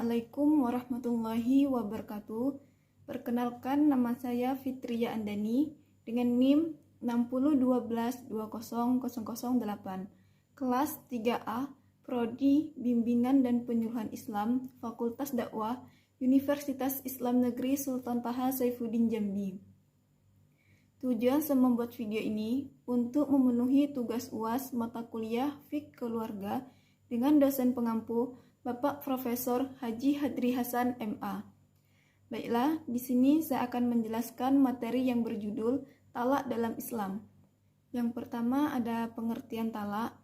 Assalamualaikum warahmatullahi wabarakatuh. Perkenalkan, nama saya Fitria Andani dengan NIM 601220008, kelas 3A, Prodi Bimbingan dan Penyuluhan Islam, Fakultas Dakwah, Universitas Islam Negeri Sultan Taha Saifuddin Jambi. Tujuan saya membuat video ini untuk memenuhi tugas UAS mata kuliah Fiqh Keluarga dengan dosen pengampu Bapak Profesor Haji Hadri Hasan MA. Baiklah, di sini saya akan menjelaskan materi yang berjudul talak dalam Islam. Yang pertama ada pengertian talak.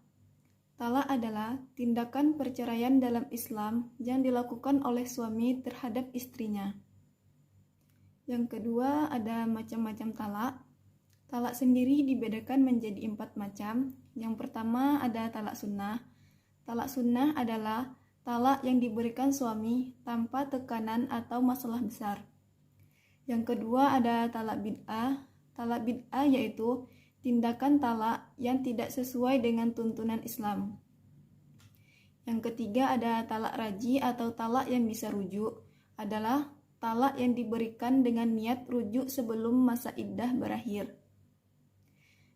Talak adalah tindakan perceraian dalam Islam yang dilakukan oleh suami terhadap istrinya. Yang kedua ada macam-macam talak. Talak sendiri dibedakan menjadi 4 macam. Yang pertama ada talak sunnah. Talak sunnah adalah talak yang diberikan suami tanpa tekanan atau masalah besar. Yang kedua ada talak bid'ah. Talak bid'ah yaitu tindakan talak yang tidak sesuai dengan tuntunan Islam. Yang ketiga ada talak raji atau talak yang bisa rujuk. Adalah talak yang diberikan dengan niat rujuk sebelum masa iddah berakhir.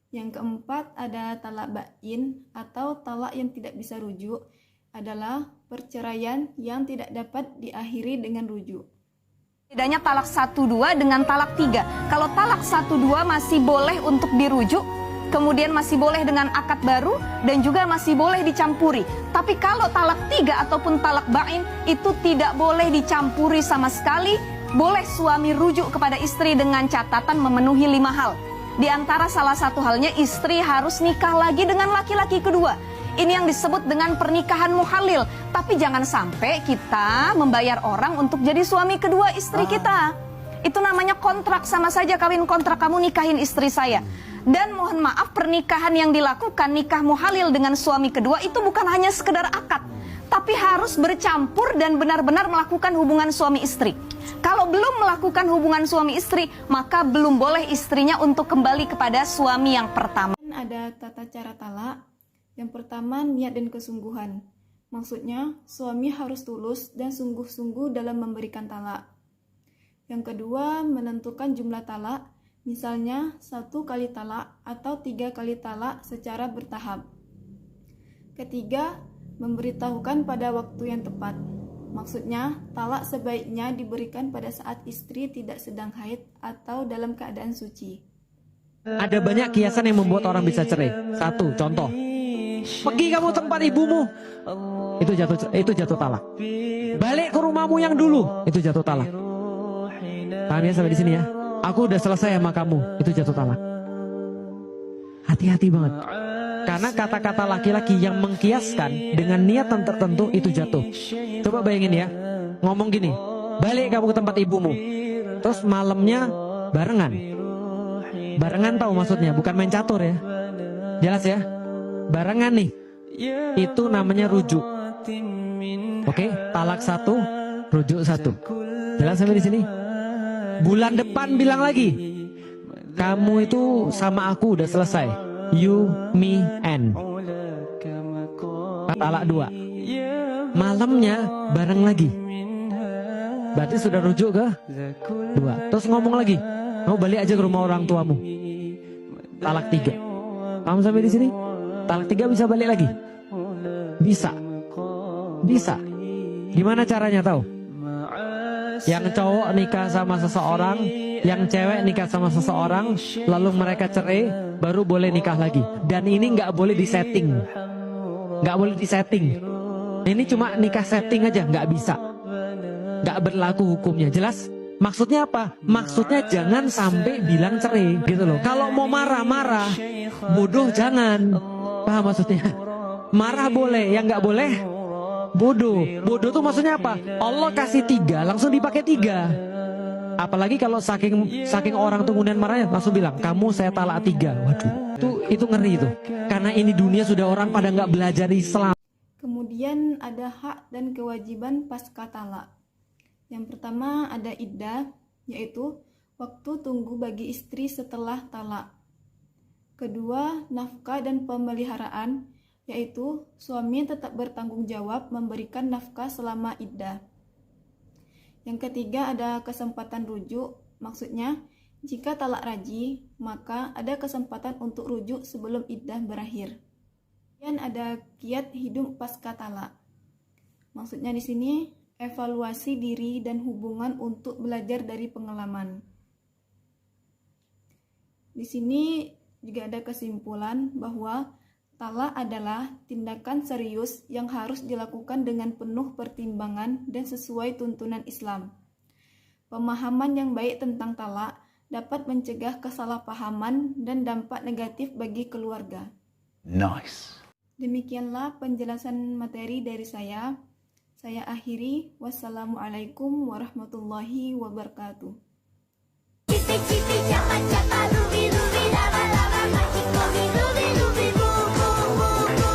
Yang keempat ada talak ba'in atau talak yang tidak bisa rujuk. Adalah perceraian yang tidak dapat diakhiri dengan rujuk. Bedanya talak 1-2 dengan talak 3. Kalau talak 1-2 masih boleh untuk dirujuk, kemudian masih boleh dengan akad baru, dan juga masih boleh dicampuri. Tapi kalau talak 3 ataupun talak ba'in, itu tidak boleh dicampuri sama sekali. Boleh suami rujuk kepada istri dengan catatan memenuhi 5 hal. Di antara salah satu halnya, istri harus nikah lagi dengan laki-laki kedua. Ini yang disebut dengan pernikahan muhalil. Tapi jangan sampai kita membayar orang untuk jadi suami kedua istri kita. Itu namanya kontrak, sama saja kawin kontrak, kamu nikahin istri saya. Dan mohon maaf, pernikahan yang dilakukan, nikah muhalil dengan suami kedua, itu bukan hanya sekedar akad, tapi harus bercampur dan benar-benar melakukan hubungan suami istri. Kalau belum melakukan hubungan suami istri, maka belum boleh istrinya untuk kembali kepada suami yang pertama. Ada tata cara talak. Yang pertama, niat dan kesungguhan. Maksudnya, suami harus tulus dan sungguh-sungguh dalam memberikan talak. Yang kedua, menentukan jumlah talak. Misalnya, 1 kali talak atau 3 kali talak secara bertahap. Ketiga, memberitahukan pada waktu yang tepat. Maksudnya, talak sebaiknya diberikan pada saat istri tidak sedang haid atau dalam keadaan suci. Ada banyak kiasan yang membuat orang bisa cerai. Satu, contoh. Pergi kamu tempat ibumu. Itu jatuh talak. Balik ke rumahmu yang dulu. Itu jatuh talak. Paham ya sampai di sini ya? Aku udah selesai sama kamu. Itu jatuh talak. Hati-hati banget. Karena kata-kata laki-laki yang mengkiaskan dengan niatan tertentu itu jatuh. Coba bayangin ya. Ngomong gini. Balik kamu ke tempat ibumu. Terus malamnya barengan. Barengan tahu maksudnya, bukan main catur ya. Jelas ya? Barengan nih. Itu namanya rujuk. Oke, talak 1, rujuk 1. Jelas sampai di sini? Bulan depan bilang lagi, kamu itu sama aku udah selesai. You, me, and. Talak 2. Malamnya bareng lagi. Berarti sudah rujuk ke 2. Terus ngomong lagi, kamu balik aja ke rumah orang tuamu. Talak 3. Paham sampai di sini? Talak 3 bisa balik lagi? Bisa. Bisa. Gimana caranya tahu? Yang cowok nikah sama seseorang, yang cewek nikah sama seseorang, lalu mereka cerai, baru boleh nikah lagi. Dan ini nggak boleh disetting. Nggak boleh disetting. Ini cuma nikah setting aja, nggak bisa. Nggak berlaku hukumnya, jelas? Maksudnya apa? Maksudnya jangan sampai bilang cerai gitu loh. Kalau mau marah-marah, bodoh jangan. Paham maksudnya? Marah boleh, yang nggak boleh bodoh. Bodoh tuh maksudnya apa? Allah kasih 3, langsung dipakai 3. Apalagi kalau saking orang tuh kemudian marahnya langsung bilang, kamu saya talak 3. Waduh, itu ngeri itu. Karena ini dunia sudah orang pada nggak belajar Islam. Kemudian ada hak dan kewajiban pasca talak. Yang pertama ada iddah, yaitu waktu tunggu bagi istri setelah talak. Kedua, nafkah dan pemeliharaan, yaitu suami tetap bertanggung jawab memberikan nafkah selama iddah. Yang ketiga ada kesempatan rujuk, maksudnya jika talak raji, maka ada kesempatan untuk rujuk sebelum iddah berakhir. Dan ada kiat hidup pasca talak. Maksudnya di sini evaluasi diri dan hubungan untuk belajar dari pengalaman. Di sini juga ada kesimpulan bahwa talak adalah tindakan serius yang harus dilakukan dengan penuh pertimbangan dan sesuai tuntunan Islam. Pemahaman yang baik tentang talak dapat mencegah kesalahpahaman dan dampak negatif bagi keluarga. Nice. Demikianlah penjelasan materi dari saya. Saya akhiri. Wassalamualaikum warahmatullahi wabarakatuh. Cicik-cicik jangan